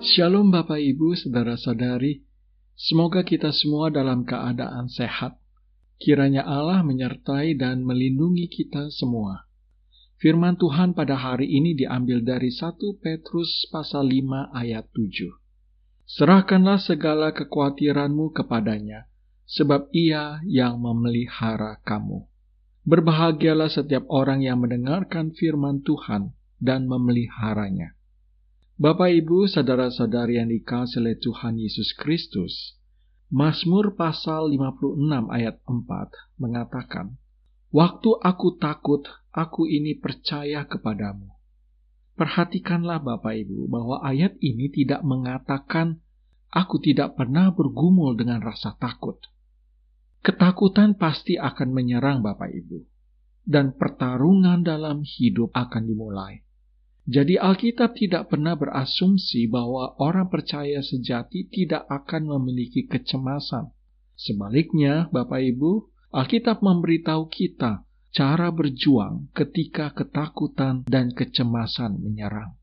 Shalom Bapak Ibu, Saudara-saudari. Semoga kita semua dalam keadaan sehat. Kiranya Allah menyertai dan melindungi kita semua. Firman Tuhan pada hari ini diambil dari 1 Petrus pasal 5 ayat 7. Serahkanlah segala kekhawatiranmu kepadanya, sebab Ia yang memelihara kamu. Berbahagialah setiap orang yang mendengarkan firman Tuhan dan memeliharanya. Bapak, Ibu, Saudara-saudari yang dikasihi oleh Tuhan Yesus Kristus, Mazmur pasal 56 ayat 4 mengatakan, "Waktu aku takut, aku ini percaya kepadamu." Perhatikanlah Bapak Ibu bahwa ayat ini tidak mengatakan, "Aku tidak pernah bergumul dengan rasa takut." Ketakutan pasti akan menyerang Bapak Ibu, dan pertarungan dalam hidup akan dimulai. Jadi Alkitab tidak pernah berasumsi bahwa orang percaya sejati tidak akan memiliki kecemasan. Sebaliknya, Bapak Ibu, Alkitab memberitahu kita cara berjuang ketika ketakutan dan kecemasan menyerang.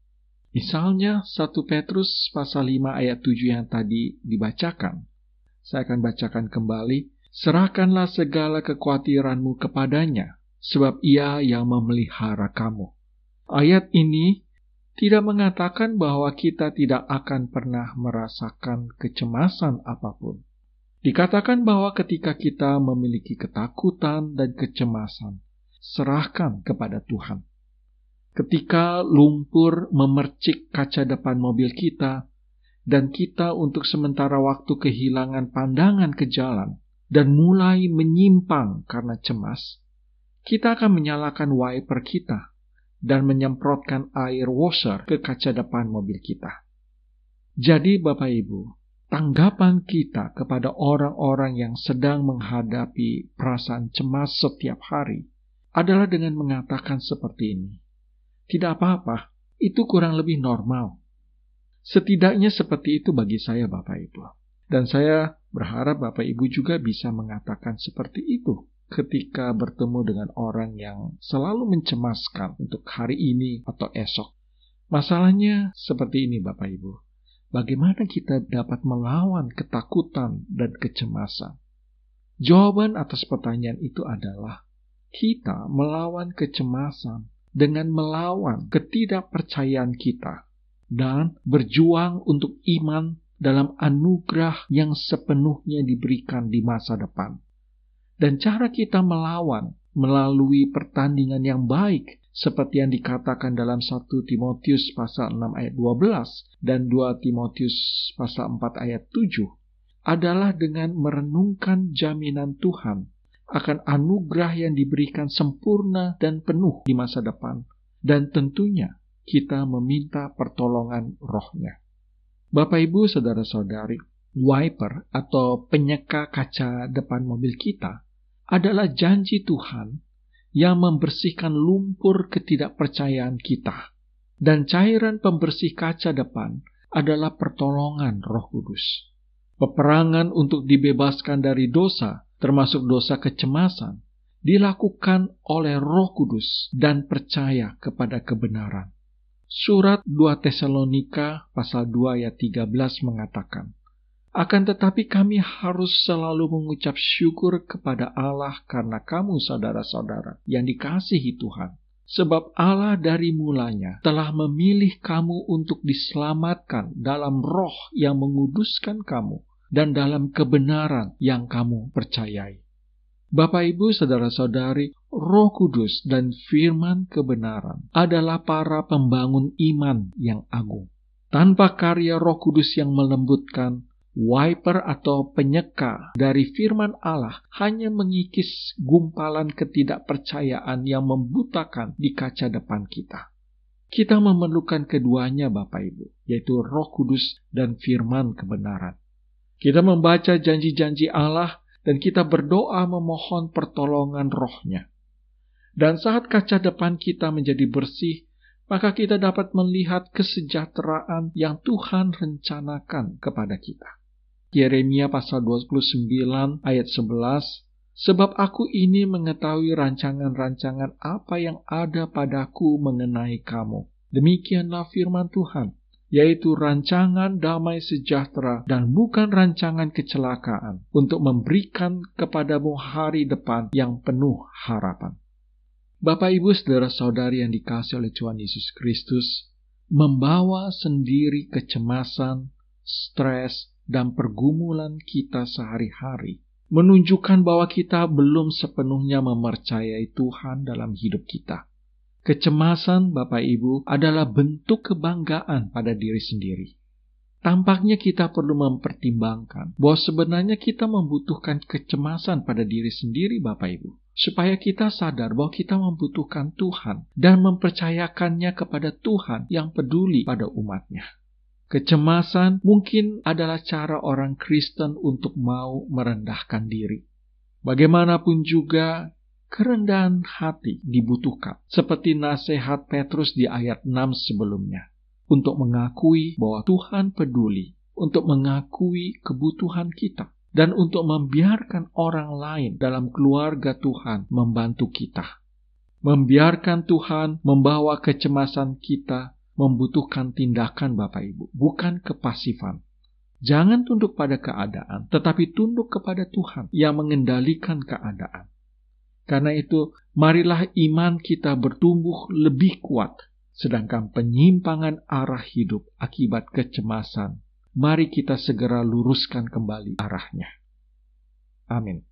Misalnya 1 Petrus pasal 5 ayat 7 yang tadi dibacakan. Saya akan bacakan kembali. "Serahkanlah segala kekhawatiranmu kepadanya, sebab Ia yang memelihara kamu." Ayat ini tidak mengatakan bahwa kita tidak akan pernah merasakan kecemasan apapun. Dikatakan bahwa ketika kita memiliki ketakutan dan kecemasan, serahkan kepada Tuhan. Ketika lumpur memercik kaca depan mobil kita, dan kita untuk sementara waktu kehilangan pandangan ke jalan, dan mulai menyimpang karena cemas, kita akan menyalakan wiper kita dan menyemprotkan air washer ke kaca depan mobil kita. Jadi Bapak Ibu, tanggapan kita kepada orang-orang yang sedang menghadapi perasaan cemas setiap hari adalah dengan mengatakan seperti ini, "Tidak apa-apa, itu kurang lebih normal." Setidaknya seperti itu bagi saya Bapak Ibu. Dan saya berharap Bapak Ibu juga bisa mengatakan seperti itu ketika bertemu dengan orang yang selalu mencemaskan untuk hari ini atau esok. Masalahnya seperti ini Bapak Ibu. Bagaimana kita dapat melawan ketakutan dan kecemasan? Jawaban atas pertanyaan itu adalah kita melawan kecemasan dengan melawan ketidakpercayaan kita dan berjuang untuk iman dalam anugerah yang sepenuhnya diberikan di masa depan. Dan cara kita melawan melalui pertandingan yang baik seperti yang dikatakan dalam 1 Timotius pasal 6 ayat 12 dan 2 Timotius pasal 4 ayat 7 adalah dengan merenungkan jaminan Tuhan akan anugerah yang diberikan sempurna dan penuh di masa depan, dan tentunya kita meminta pertolongan Roh-Nya. Bapak Ibu, Saudara-saudari, wiper atau penyeka kaca depan mobil kita adalah janji Tuhan yang membersihkan lumpur ketidakpercayaan kita. Dan cairan pembersih kaca depan adalah pertolongan Roh Kudus. Peperangan untuk dibebaskan dari dosa, termasuk dosa kecemasan, dilakukan oleh Roh Kudus dan percaya kepada kebenaran. Surat 2 Tesalonika pasal 2 ayat 13 mengatakan, "Akan tetapi kami harus selalu mengucap syukur kepada Allah karena kamu saudara-saudara yang dikasihi Tuhan. Sebab Allah dari mulanya telah memilih kamu untuk diselamatkan dalam roh yang menguduskan kamu dan dalam kebenaran yang kamu percayai." Bapak Ibu, Saudara-saudari, Roh Kudus dan firman kebenaran adalah para pembangun iman yang agung. Tanpa karya Roh Kudus yang melembutkan, wiper atau penyeka dari firman Allah hanya mengikis gumpalan ketidakpercayaan yang membutakan di kaca depan kita. Kita memerlukan keduanya Bapak Ibu, yaitu Roh Kudus dan firman kebenaran. Kita membaca janji-janji Allah dan kita berdoa memohon pertolongan Roh-Nya. Dan saat kaca depan kita menjadi bersih, maka kita dapat melihat kesejahteraan yang Tuhan rencanakan kepada kita. Yeremia pasal 29 ayat 11, "Sebab aku ini mengetahui rancangan-rancangan apa yang ada padaku mengenai kamu." Demikianlah firman Tuhan. yaitu rancangan damai sejahtera dan bukan rancangan kecelakaan, untuk memberikan kepadamu hari depan yang penuh harapan. Bapak, Ibu, saudara-saudari yang dikasihi oleh Tuhan Yesus Kristus, membawa sendiri kecemasan, stres, dan pergumulan kita sehari-hari, menunjukkan bahwa kita belum sepenuhnya mempercayai Tuhan dalam hidup kita. Kecemasan, Bapak Ibu, adalah bentuk kebanggaan pada diri sendiri. Tampaknya kita perlu mempertimbangkan bahwa sebenarnya kita membutuhkan kecemasan pada diri sendiri, Bapak Ibu, supaya kita sadar bahwa kita membutuhkan Tuhan dan mempercayakannya kepada Tuhan yang peduli pada umatnya. Kecemasan mungkin adalah cara orang Kristen untuk mau merendahkan diri. Bagaimanapun juga, kerendahan hati dibutuhkan, seperti nasihat Petrus di ayat 6 sebelumnya, untuk mengakui bahwa Tuhan peduli, untuk mengakui kebutuhan kita, dan untuk membiarkan orang lain dalam keluarga Tuhan membantu kita. Membiarkan Tuhan membawa kecemasan kita membutuhkan tindakan, Bapak Ibu, bukan kepasifan. Jangan tunduk pada keadaan, tetapi tunduk kepada Tuhan yang mengendalikan keadaan. Karena itu, marilah iman kita bertumbuh lebih kuat, sedangkan penyimpangan arah hidup akibat kecemasan, mari kita segera luruskan kembali arahnya. Amin.